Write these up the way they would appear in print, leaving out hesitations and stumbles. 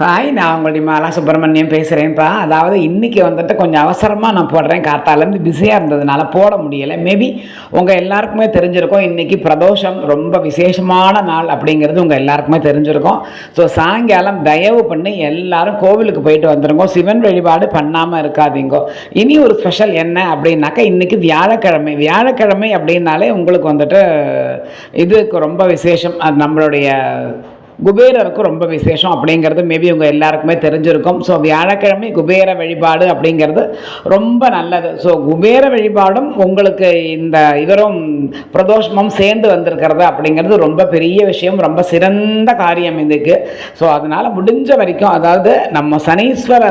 Hi, நான் உங்களுடைய மாலா சுப்பிரமணியம் பேசுகிறேன்ப்பா. அதாவது இன்றைக்கி வந்துட்டு கொஞ்சம் அவசரமாக நான் போடுறேன். காத்தாலேருந்து பிஸியாக இருந்ததுனால போட முடியலை. மேபி உங்கள் எல்லாருக்குமே தெரிஞ்சிருக்கும், இன்றைக்கி பிரதோஷம் ரொம்ப விசேஷமான நாள் அப்படிங்கிறது உங்கள் எல்லாருக்குமே தெரிஞ்சிருக்கும். ஸோ சாயங்காலம் தயவு பண்ணி எல்லாரும் கோவிலுக்கு போயிட்டு வந்துருங்கோ. சிவன் வழிபாடு பண்ணாமல் இருக்காதீங்கோ. இனி ஒரு ஸ்பெஷல் என்ன அப்படின்னாக்கா, இன்றைக்கி வியாழக்கிழமை. வியாழக்கிழமை அப்படின்னாலே உங்களுக்கு வந்துட்டு இதுக்கு ரொம்ப விசேஷம். அது நம்மளுடைய குபேரருக்கு ரொம்ப விசேஷம் அப்படிங்கிறது மேபி உங்கள் எல்லாருக்குமே தெரிஞ்சிருக்கும். ஸோ வியாழக்கிழமை குபேர வழிபாடு அப்படிங்கிறது ரொம்ப நல்லது. ஸோ குபேர வழிபாடும் உங்களுக்கு இந்த இதரும் பிரதோஷமும் சேர்ந்து வந்திருக்கிறது அப்படிங்கிறது ரொம்ப பெரிய விஷயம், ரொம்ப சிறந்த காரியம் இதுக்கு. ஸோ அதனால் முடிஞ்ச வரைக்கும், அதாவது நம்ம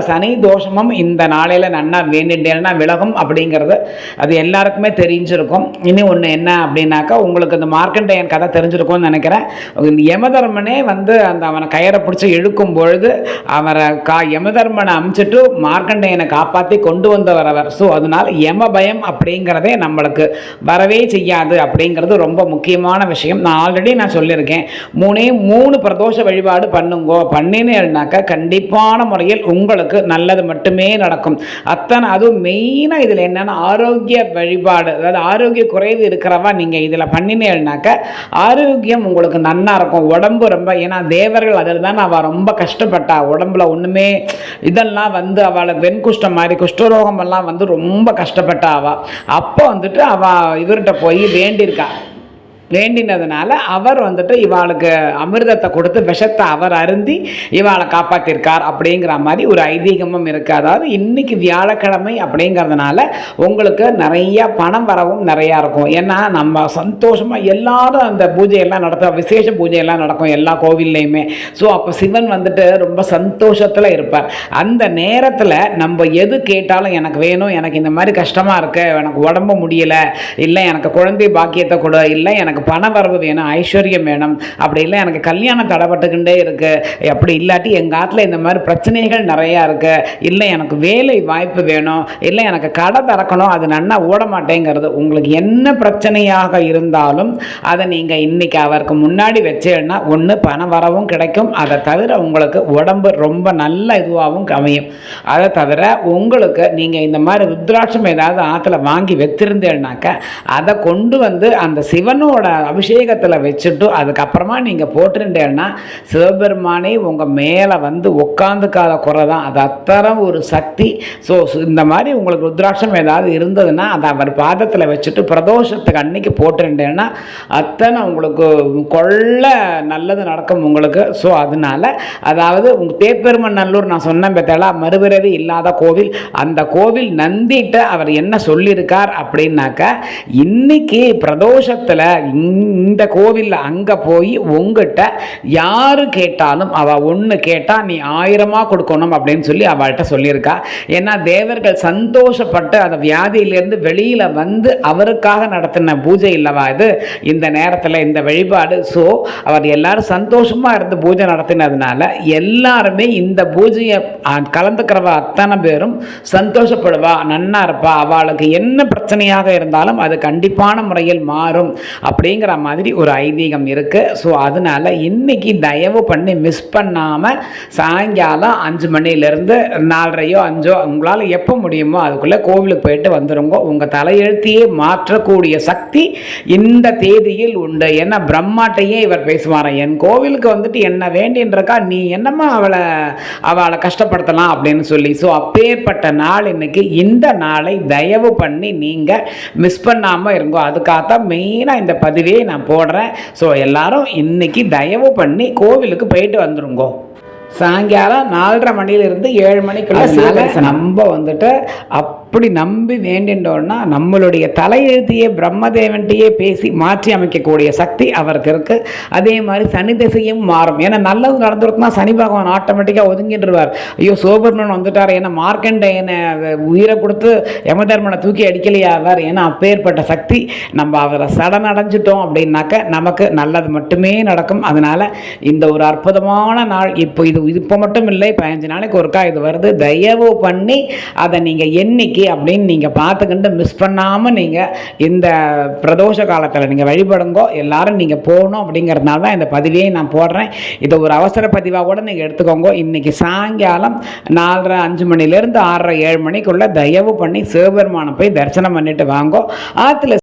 சனி தோஷமும் இந்த நாளையில் நன்னா வேண்டிட்டேன்னா விலகும் அப்படிங்கிறது அது எல்லாருக்குமே தெரிஞ்சிருக்கும். இனி ஒன்று என்ன அப்படின்னாக்கா, உங்களுக்கு இந்த மார்க்கண்டேயன் கதை தெரிஞ்சிருக்கும்னு நினைக்கிறேன். யமதர்மனே அந்த அவனை கயிறை பிடிச்சி இழுக்கும் பொழுது அவரை யமதர்மனை அமிச்சிட்டு மார்க்கண்டேயனை காப்பாற்றி கொண்டு வந்தவர் அவர். ஸோ அதனால் யம பயம் அப்படிங்கிறதே நம்மளுக்கு வரவே செய்யாது அப்படிங்கிறது ரொம்ப முக்கியமான விஷயம். நான் ஆல்ரெடி சொல்லியிருக்கேன், மூணு பிரதோஷ வழிபாடு பண்ணுங்கோ. பண்ணினேன்னாக்கா கண்டிப்பான முறையில் உங்களுக்கு நல்லது மட்டுமே நடக்கும். அதுவும் மெயினாக இதில் என்னென்னா ஆரோக்கிய வழிபாடு, அதாவது ஆரோக்கிய குறைவு இருக்கிறவா நீங்கள் இதில் பண்ணினேன்னாக்கா ஆரோக்கியம் உங்களுக்கு நன்னா இருக்கும். உடம்பு ரொம்ப, ஏன்னா தேவர்கள் அதில் தான் அவள் ரொம்ப கஷ்டப்பட்டா. உடம்புல ஒன்றுமே இதெல்லாம் அவளுக்கு வெண்குஷ்டம் மாதிரி குஷ்டரோகம் எல்லாம் ரொம்ப கஷ்டப்பட்டா. அப்போ அவள் இவர்கிட்ட போய் வேண்டினதுனால அவர் இவாளுக்கு அமிர்தத்தை கொடுத்து விஷத்தை அவர் அருந்தி இவாளை காப்பாற்றிருக்கார் அப்படிங்கிற மாதிரி ஒரு ஐதீகமும் இருக்குது. அதாவது இன்றைக்கி வியாழக்கிழமை அப்படிங்கிறதுனால உங்களுக்கு நிறைய பணம் வரவும் நிறையா இருக்கும். ஏன்னா நம்ம சந்தோஷமாக எல்லாரும் அந்த பூஜையெல்லாம் விசேஷ பூஜையெல்லாம் நடக்கும் எல்லா கோவில்லையுமே. ஸோ அப்போ சிவன் ரொம்ப சந்தோஷத்தில் இருப்பார். அந்த நேரத்தில் நம்ம எது கேட்டாலும் எனக்கு வேணும், எனக்கு இந்த மாதிரி கஷ்டமாக இருக்கு, எனக்கு உடம்பு முடியலை, இல்லை எனக்கு குழந்தை பாக்கியத்தை கொடு, இல்லை எனக்கு பணவரவு வேணும், ஐஸ்வர்யம் வேணும், அப்படி இல்லை எனக்கு கல்யாணம் தடைப்பட்டுக்கிட்டே இருக்குது, அப்படி இல்லாட்டி எங்கள் ஆற்றுல இந்த மாதிரி பிரச்சனைகள் நிறையா இருக்குது, இல்லை எனக்கு வேலை வாய்ப்பு வேணும், இல்லை எனக்கு கடை திறக்கணும், அது நன்னா ஓட மாட்டேங்கிறது, உங்களுக்கு என்ன பிரச்சனையாக இருந்தாலும் அதை நீங்கள் இன்றைக்கி அவருக்கு முன்னாடி வச்சேன்னா ஒன்று பண வரவும் கிடைக்கும். அதை தவிர உங்களுக்கு உடம்பு ரொம்ப நல்ல இதுவாகவும் அமையும். அதை தவிர உங்களுக்கு நீங்கள் இந்த மாதிரி ருத்ராட்சம் ஏதாவது ஆற்றுல வாங்கி வச்சிருந்தேன்னாக்க அதை கொண்டு அந்த சிவனோட அபிஷேகத்தில் வச்சுட்டு அதுக்கப்புறமா நீங்கள் போட்டுருந்தேன்னா சிவபெருமானே உங்கள் மேலே உட்காந்துக்காத குறை தான். அது அத்தனை ஒரு சக்தி. ஸோ இந்த மாதிரி உங்களுக்கு ருத்ராட்சம் ஏதாவது இருந்ததுன்னா அதை அவர் பாதத்தில் வச்சுட்டு பிரதோஷத்துக்கு அன்னைக்கு போட்டுருந்தேன்னா அத்தனை உங்களுக்கு கொள்ள நல்லது நடக்கும் உங்களுக்கு. ஸோ அதனால் அதாவது உங்கள் தேப்பெருமன் நல்லூர் நான் சொன்னேன் பார்த்தா மறுபிறவி இல்லாத கோவில். அந்த கோவில் நந்திட்ட அவர் என்ன சொல்லியிருக்கார் அப்படின்னாக்கா, இன்னைக்கு பிரதோஷத்தில் இந்த கோவிலில் அங்கே போய் உங்ககிட்ட யாரு கேட்டாலும் அவள் ஒன்று கேட்டால் நீ 1000 கொடுக்கணும் அப்படின்னு சொல்லி அவள்கிட்ட சொல்லியிருக்கா. ஏன்னா தேவர்கள் சந்தோஷப்பட்டு அந்த வியாதியிலேருந்து வெளியில் அவருக்காக நடத்தின பூஜை இல்லவா இது இந்த நேரத்தில் இந்த வழிபாடு. ஸோ அவர் எல்லாரும் சந்தோஷமாக இருந்து பூஜை நடத்தினதுனால எல்லாருமே இந்த பூஜையை கலந்துக்கிறவ அத்தனை பேரும் சந்தோஷப்படுவா, நன்னா இருப்பா. அவளுக்கு என்ன பிரச்சனையாக இருந்தாலும் அது கண்டிப்பான முறையில் மாறும் அப்படிங்கிற மாதிரி ஒரு ஐதீகம் இருக்குது. ஸோ அதனால் இன்றைக்கி தயவு பண்ணி மிஸ் பண்ணாமல் சாயங்காலம் 5 மணிலேருந்து 4:30 5 உங்களால் எப்போ முடியுமோ அதுக்குள்ளே கோவிலுக்கு போயிட்டு வந்துடுங்க. உங்கள் தலையெழுத்தையே மாற்றக்கூடிய சக்தி இந்த தேதியில் உண்டு. ஏன்னா பிரம்மாட்டையே இவர் பேசுவார், என் கோவிலுக்கு என்ன வேண்டின்றக்கா, நீ என்னம்மா அவளை கஷ்டப்படுத்தலாம் அப்படின்னு சொல்லி. ஸோ அப்பேற்பட்ட நாள் இன்னைக்கு. இந்த நாளை தயவு பண்ணி நீங்கள் மிஸ் பண்ணாமல் இருங்கோ. அதுக்காகத்தான் மெயினாக இந்த பதிவே நான் போடுறேன். ஸோ எல்லாரும் இன்னைக்கு தயவு பண்ணி கோவிலுக்கு போயிட்டு வந்துருங்கோ. சாயங்காலம் 4:30 மணிலிருந்து 7 மணிக்குள்ள நம்ம அப்படி நம்பி வேண்டின்றோன்னா நம்மளுடைய தலையெழுத்தையே பிரம்மதேவன்ட்டையே பேசி மாற்றி அமைக்கக்கூடிய சக்தி அவருக்கு இருக்குது. அதே மாதிரி சனி திசையும் மாறும். ஏன்னா நல்லது நடந்துருக்குன்னா சனி பகவான் ஆட்டோமேட்டிக்காக ஒதுங்கிடுவார். ஐயோ சோபர்மன் வந்துட்டார், ஏன்னா மார்க்கண்டேயனை உயிரை கொடுத்து யமதர்மனை தூக்கி அடிக்கலையாவார். ஏன்னா அப்பேற்பட்ட சக்தி நம்ம அவரை சடனடைஞ்சிட்டோம் அப்படின்னாக்க நமக்கு நல்லது மட்டுமே நடக்கும். அதனால் இந்த ஒரு அற்புதமான நாள் இப்போ மட்டும் இல்லை, 15 நாளைக்கு ஒருக்கா இது வருது. தயவு பண்ணி அதை நீங்கள் என்னைக்கு என்னைக்கு அப்படின்னு நீங்கள் பார்த்துக்கிட்டு மிஸ் பண்ணாமல் நீங்கள் இந்த பிரதோஷ காலத்தில் நீங்கள் வழிபடுங்கோ. எல்லாரும் நீங்கள் போகணும் அப்படிங்கிறதுனால தான் இந்த பதிவையே நான் போடுறேன். இதை ஒரு அவசர பதிவாக கூட நீங்கள் எடுத்துக்கோங்க. இன்றைக்கி சாயங்காலம் 4:30 5 மணிலேருந்து 6:30 7 மணிக்குள்ளே தயவு பண்ணி சிவபெருமானை போய் தரிசனம் பண்ணிட்டு வாங்கோ. ஆற்றுல